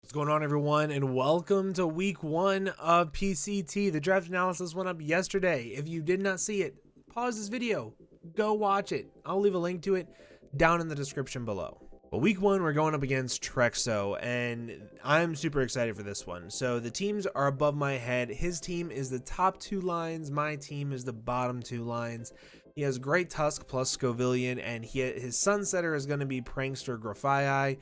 What's going on, everyone, and welcome to week 1 of PCT. The draft analysis went up yesterday. If you did not see it, pause this video, go watch it. I'll leave a link to it down in the description below. But week 1, we're going up against Trexo, and I'm super excited for this one. So the teams are above my head. His team is the top 2 lines. My team is the bottom 2 lines. He has Great Tusk plus Scovillian, and his Sunsetter is going to be Prankster Grafii.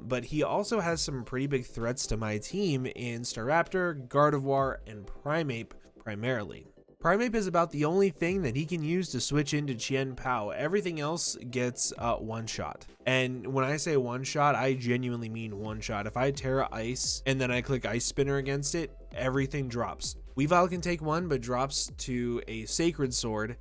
But he also has some pretty big threats to my team in Staraptor, Gardevoir, and Primeape primarily. Primeape is about the only thing that he can use to switch into CHIEN-PAO. Everything else gets one shot. And when I say one shot, I genuinely mean one shot. If I Terra Ice and then I click Ice Spinner against it, everything drops. Weavile can take 1, but drops to a Sacred Sword.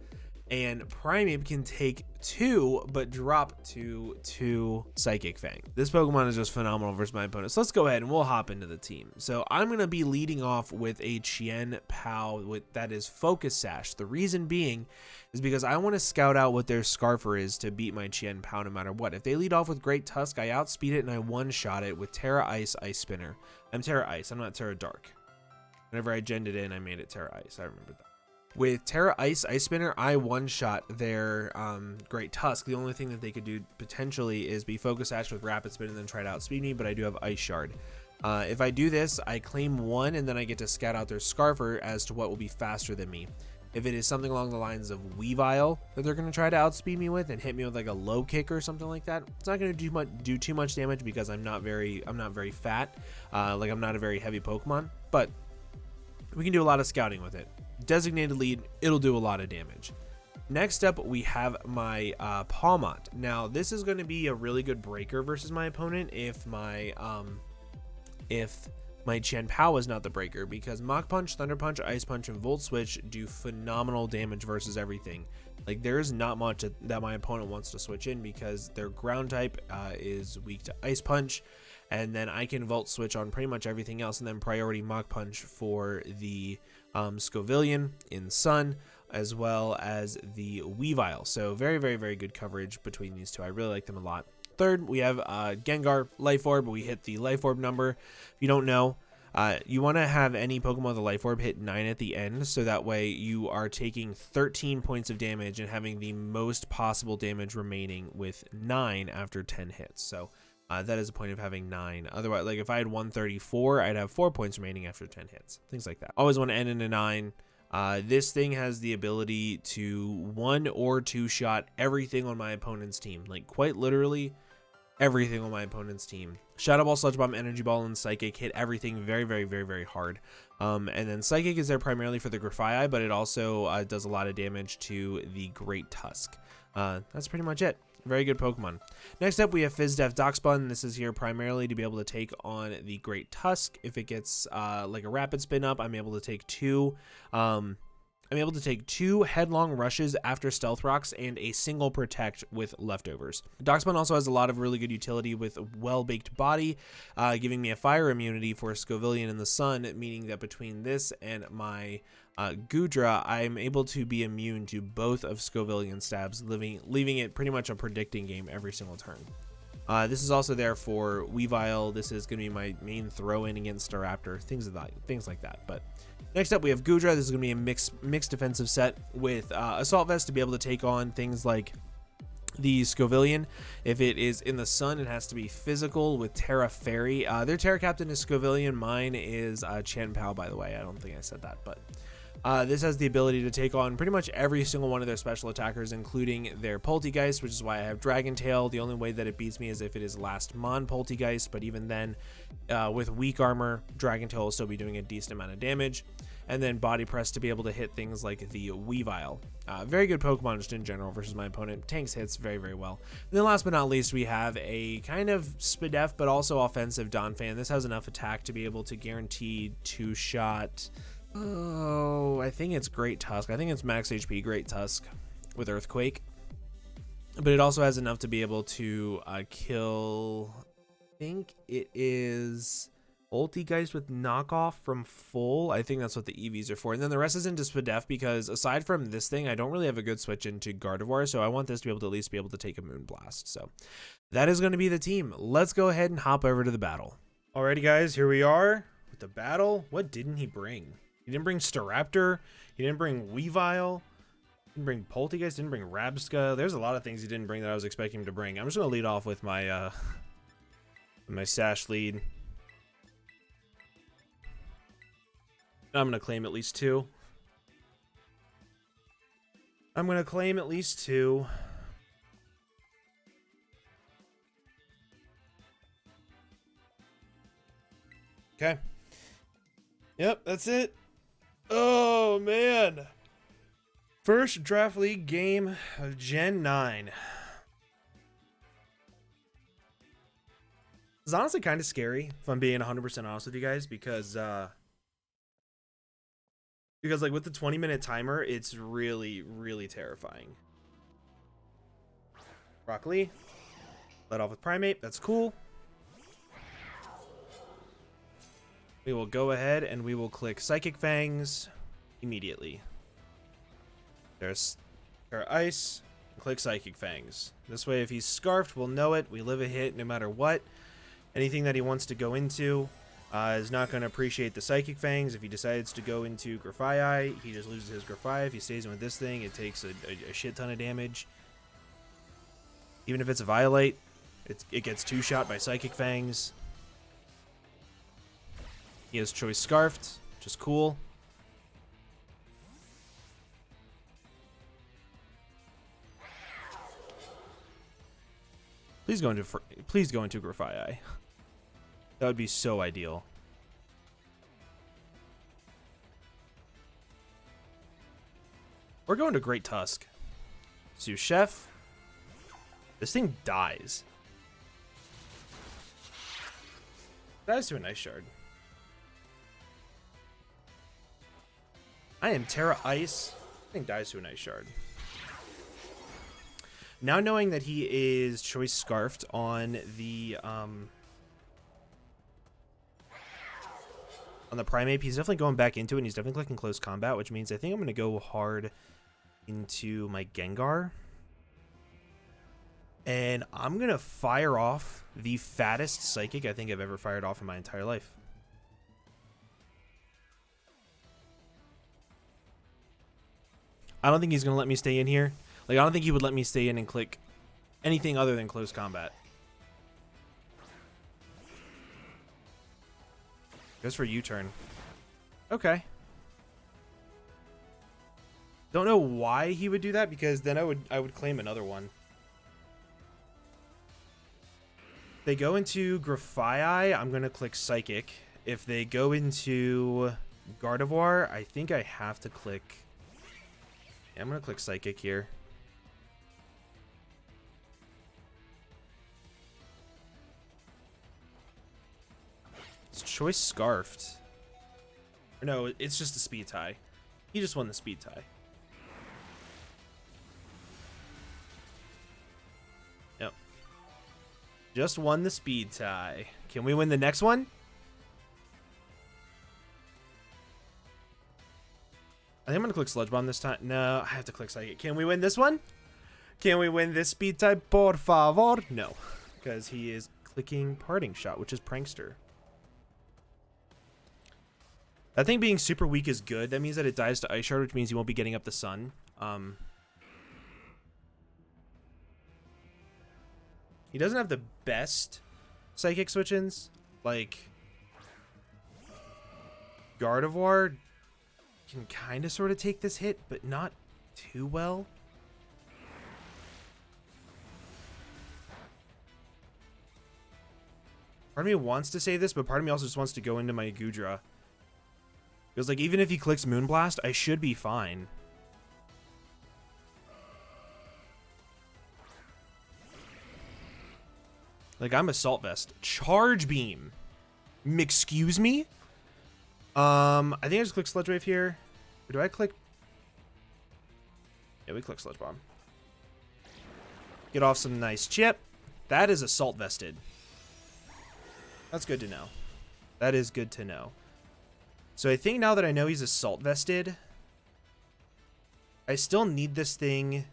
And Primeape can take 2, but drop to 2 Psychic Fang. This Pokemon is just phenomenal versus my opponent. So let's go ahead and we'll hop into the team. So I'm going to be leading off with a CHIEN-PAO that is Focus Sash. The reason being is because I want to scout out what their Scarfer is to beat my CHIEN-PAO no matter what. If they lead off with Great Tusk, I outspeed it and I one-shot it with Terra Ice, Ice Spinner. I'm Terra Ice, I'm not Terra Dark. Whenever I genned it in, I made it Terra Ice. I remember that. With Terra Ice, Ice Spinner, I one-shot their Great Tusk. The only thing that they could do potentially is be Focus Sash with Rapid Spin and then try to outspeed me, but I do have Ice Shard. If I do this, I claim 1 and then I get to scout out their Scarfer as to what will be faster than me. If it is something along the lines of Weavile that they're going to try to outspeed me with and hit me with like a low kick or something like that, it's not going to do too much damage because I'm not very fat. Like I'm not a very heavy Pokemon, but we can do a lot of scouting with it. Designated lead, it'll do a lot of damage. Next up, we have my Pawmot. Now, this is going to be a really good breaker versus my opponent if my CHIEN-PAO is not the breaker, because Mach Punch, Thunder Punch, Ice Punch, and Volt Switch do phenomenal damage versus everything. Like, there's not much that my opponent wants to switch in because their ground type is weak to Ice Punch, and then I can Volt Switch on pretty much everything else, and then priority Mach Punch for the Scovillian in Sun, as well as the Weavile. So very, very, very good coverage between these two. I really like them a lot. Third, we have Gengar, Life Orb. We hit the Life Orb number. If you don't know, you want to have any Pokemon with a Life Orb hit 9 at the end, so that way you are taking 13 points of damage and having the most possible damage remaining with 9 after 10 hits. So that is a point of having 9. Otherwise, like if I had 134, I'd have 4 points remaining after 10 hits. Things like that. Always want to end in a 9. This thing has the ability to 1 or 2 shot everything on my opponent's team. Like quite literally everything on my opponent's team. Shadow Ball, Sludge Bomb, Energy Ball, and Psychic hit everything very, very, very, very hard. And then Psychic is there primarily for the Grafii, but it also does a lot of damage to the Great Tusk. That's pretty much it. Very good Pokemon. Next up, we have Fizdef Doxbun. This is here primarily to be able to take on the Great Tusk. If it gets like a Rapid Spin up, I'm able to take 2. I'm able to take 2 headlong rushes after Stealth Rocks and a single Protect with leftovers. Doxbun also has a lot of really good utility with a well-baked body, giving me a fire immunity for Scovillian in the Sun, meaning that between this and my Goodra, I'm able to be immune to both of Scovillian stabs, leaving it pretty much a predicting game every single turn. This is also there for Weavile. This is going to be my main throw-in against Staraptor, things like that. But next up, we have Goodra. This is going to be a mixed defensive set with Assault Vest to be able to take on things like the Scovillian. If it is in the Sun, it has to be physical with Terra Fairy. Their Terra Captain is Scovillian. Mine is CHIEN-PAO, by the way. I don't think I said that, but this has the ability to take on pretty much every single one of their special attackers, including their Poltegeist, which is why I have Dragon Tail. The only way that it beats me is if it is last Mon Poltegeist, but even then, with weak armor, Dragon Tail will still be doing a decent amount of damage. And then Body Press to be able to hit things like the Weavile. Very good Pokemon just in general versus my opponent. Tanks hits very, very well. And then last but not least, we have a kind of Spadef, but also offensive Donphan. This has enough attack to be able to guarantee 2-shot. Oh, I think it's Great Tusk. I think it's max HP Great Tusk with Earthquake. But it also has enough to be able to kill, I think it is Poltegeist with knockoff from full. I think that's what the EVs are for. And then the rest is into Spadef because aside from this thing, I don't really have a good switch into Gardevoir. So I want this to be able to at least be able to take a Moonblast. So that is going to be the team. Let's go ahead and hop over to the battle. Alrighty, guys, here we are with the battle. What didn't he bring? He didn't bring Staraptor. He didn't bring Weavile. Didn't bring Poltegeist. Didn't bring Rabsca. There's a lot of things he didn't bring that I was expecting him to bring. I'm just gonna lead off with my my Sash lead. I'm gonna claim at least 2. I'm gonna claim at least 2. Okay. Yep, that's it. Oh, man. First draft league game of Gen 9. It's honestly kind of scary, if I'm being 100% honest with you guys, because like with the 20-minute timer, it's really, really terrifying. Broccoli. Let off with Primate. That's cool. We will go ahead and we will click Psychic Fangs immediately. There's our Ice. Click Psychic Fangs. This way, if he's Scarfed, we'll know it. We live a hit no matter what. Anything that he wants to go into is not going to appreciate the Psychic Fangs. If he decides to go into Grafai, he just loses his Grafai. If he stays in with this thing, it takes a shit ton of damage. Even if it's a Violate, it gets 2-shot by Psychic Fangs. He has Choice Scarfed, which is cool. Please go into Grafai. That would be so ideal. We're going to Great Tusk. Chef. This thing dies. Dies to a nice shard. I am Terra Ice. I think dies to a nice shard. Now knowing that he is Choice Scarfed on the Primate, he's definitely going back into it, and he's definitely clicking Close Combat, which means I think I'm going to go hard into my Gengar. And I'm going to fire off the fattest Psychic I think I've ever fired off in my entire life. I don't think he's going to let me stay in here. Like, I don't think he would let me stay in and click anything other than Close Combat. Goes for U-turn. Okay. Don't know why he would do that, because then I would claim another one. If they go into Grafai, I'm going to click Psychic. If they go into Gardevoir, I think I have to click... Yeah, I'm going to click Psychic here. It's Choice Scarfed. Or no, it's just a speed tie. He just won the speed tie. Yep. Just won the speed tie. Can we win the next one? I think I'm going to click Sludge Bomb this time. No, I have to click Psychic. Can we win this one? Can we win this speed tie, por favor? No, because he is clicking Parting Shot, which is Prankster. That thing being super weak is good. That means that it dies to Ice Shard, which means you won't be getting up the sun. He doesn't have the best Psychic switch-ins. Like, Gardevoir can kind of sort of take this hit, but not too well. Part of me wants to say this, but part of me also just wants to go into my Goodra. Because, like, even if he clicks Moonblast, I should be fine. Like, I'm Assault Vest. Charge Beam. Excuse me? I think I just click Sludge Wave here. Or do I click... Yeah, we click Sludge Bomb. Get off some nice chip. That is Assault Vested. That's good to know. That is good to know. So I think now that I know he's Assault Vested, I still need this thing.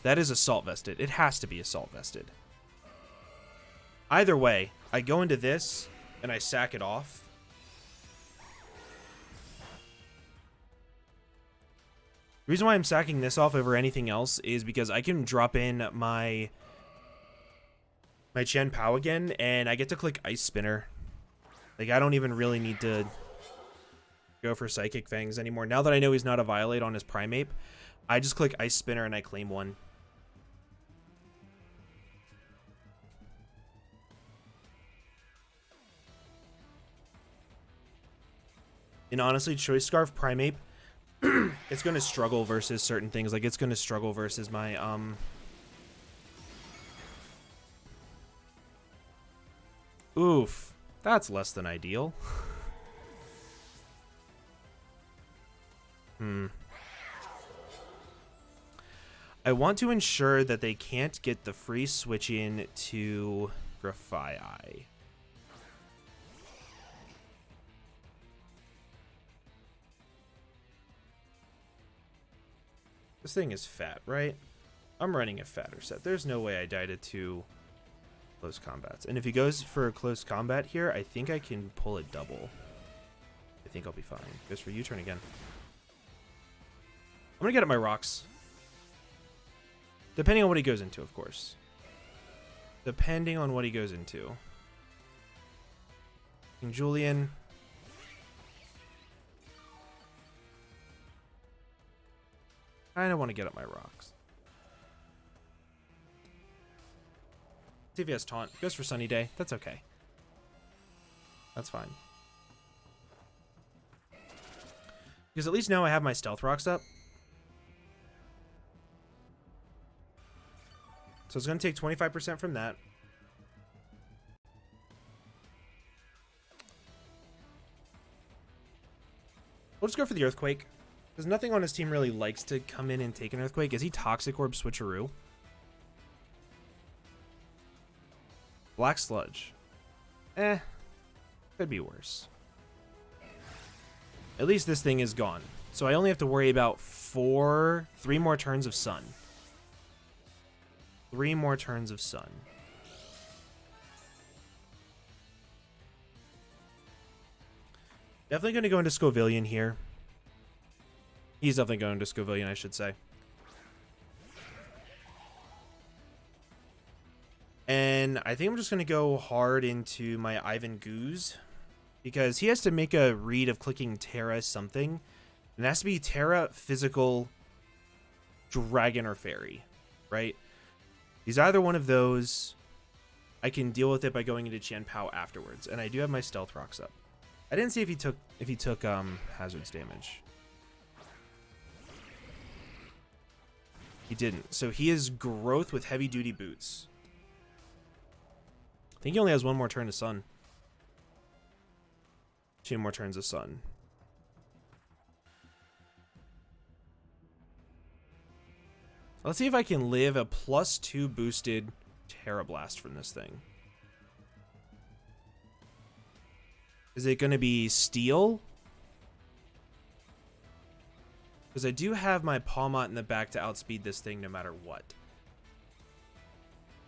That is assault vested. It has to be assault vested. Either way, I go into this and I sack it off. The reason why I'm sacking this off over anything else is because I can drop in my CHIEN-PAO again, and I get to click Ice Spinner. Like, I don't even really need to go for Psychic Fangs anymore. Now that I know he's not a Violate on his Primeape, I just click Ice Spinner and I claim one. And honestly, Choice Scarf Primeape, it's going to struggle versus certain things. Like, it's going to struggle versus my, Oof. That's less than ideal. I want to ensure that they can't get the free switch in to Grafai. This thing is fat, right? I'm running a fatter set. There's no way I died to 2 close combats. And if he goes for a close combat here, I think I can pull it double. I think I'll be fine. Goes for U-turn again. I'm going to get at my rocks. Depending on what he goes into, of course. Depending on what he goes into. King Julian. I don't want to get up my rocks. See if he has taunt. Goes for Sunny Day. That's okay. That's fine. Because at least now I have my stealth rocks up. So it's going to take 25% from that. We'll just go for the Earthquake. Because nothing on his team really likes to come in and take an Earthquake. Is he Toxic Orb Switcheroo? Black Sludge. Could be worse. At least this thing is gone. So I only have to worry about 3 more turns of Sun. 3 more turns of Sun. Definitely going to go into Scovillion here. He's definitely going to Scovillion, I should say. And I think I'm just going to go hard into my Ivan Goose. Because he has to make a read of clicking Terra something. And it has to be Terra, Physical, Dragon, or Fairy. Right? He's either one of those. I can deal with it by going into CHIEN-PAO afterwards. And I do have my Stealth Rocks up. I didn't see if he took Hazards damage. He didn't. So he is Growth with Heavy Duty Boots. I think he only has 1 more turn to Sun. 2 more turns of Sun. Let's see if I can live a +2 boosted Terra Blast from this thing. Is it going to be Steel? Because I do have my Palmont in the back to outspeed this thing no matter what.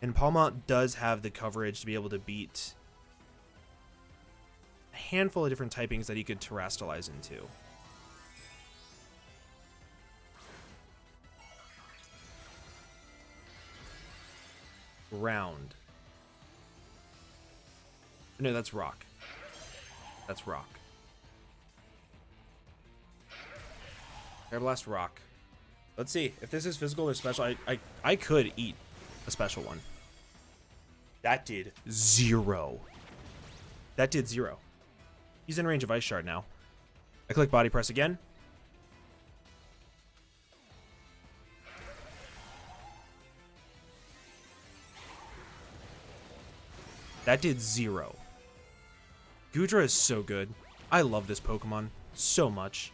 And Palmont does have the coverage to be able to beat a handful of different typings that he could Terrastalize into. Ground. No, that's Rock. That's Rock. Air Blast, Rock. Let's see if this is physical or special. I could eat a special one. That did 0. That did 0. He's in range of Ice Shard now. I click Body Press again. That did 0. Goodra is so good. I love this Pokemon so much.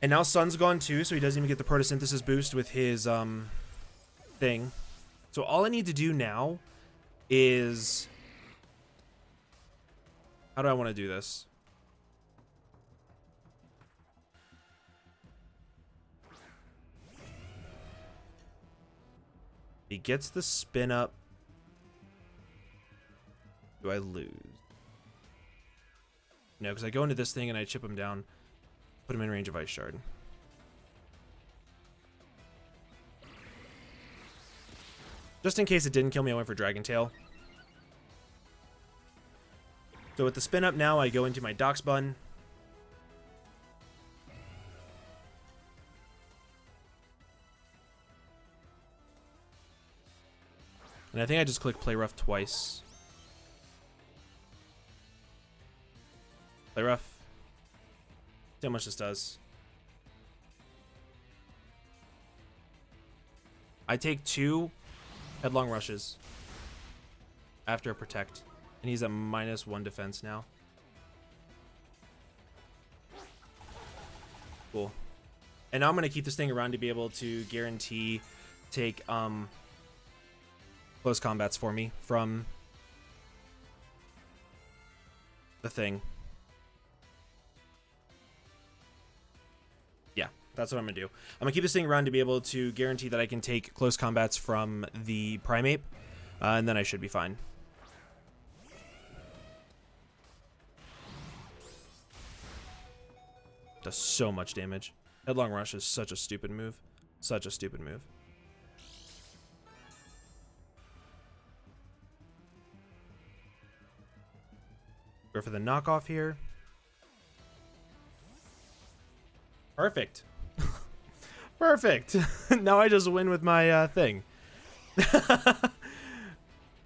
And now Sun's gone too, so he doesn't even get the Photosynthesis boost with his thing. So all I need to do now is... How do I want to do this? He gets the spin up. Do I lose? No, because I go into this thing and I chip him down. Put him in range of Ice Shard. Just in case it didn't kill me, I went for Dragon Tail. So with the spin up now, I go into my Dox Bun. And I think I just click Play Rough twice. Play Rough. See how much this does. I take 2 Headlong Rushes after a Protect. And he's at -1 defense now. Cool. And now I'm going to keep this thing around to be able to guarantee take close combats for me from the thing. Yeah, that's what I'm going to do. I'm going to keep this thing around to be able to guarantee that I can take close combats from the Primeape, and then I should be fine. Does so much damage. Headlong Rush is such a stupid move. Such a stupid move. Go for the knockoff here. Perfect. Perfect. Now I just win with my thing.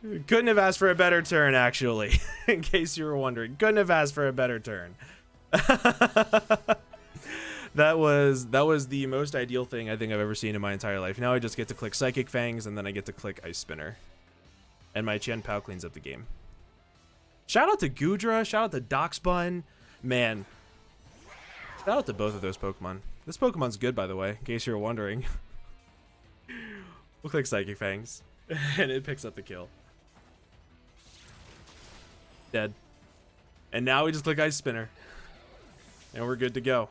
Couldn't have asked for a better turn, actually. In case you were wondering. Couldn't have asked for a better turn. That was the most ideal thing I think I've ever seen in my entire life. Now I just get to click Psychic Fangs, and then I get to click Ice Spinner. And my CHIEN-PAO cleans up the game. Shout out to Goodra, shout out to Dox Bun. Man, shout out to both of those Pokemon. This Pokemon's good, by the way, in case you were wondering. We'll click Psychic Fangs, and it picks up the kill. Dead. And now we just click Ice Spinner. And we're good to go.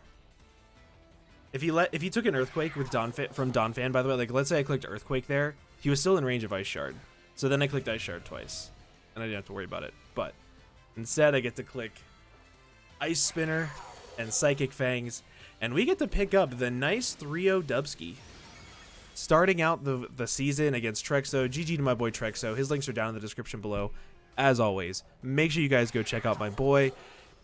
If he took an Earthquake with from Donphan, by the way, like let's say I clicked Earthquake there, he was still in range of Ice Shard. So then I clicked Ice Shard twice, and I didn't have to worry about it. But instead, I get to click Ice Spinner and Psychic Fangs, and we get to pick up the nice 3-0 Dubsky. Starting out the season against Trexo. GG to my boy Trexo. His links are down in the description below. As always, make sure you guys go check out my boy.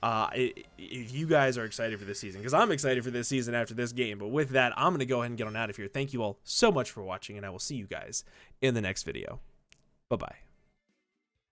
If you guys are excited for this season, because I'm excited for this season after this game. But with that, I'm going to go ahead and get on out of here. Thank you all so much for watching, and I will see you guys in the next video. Bye-bye.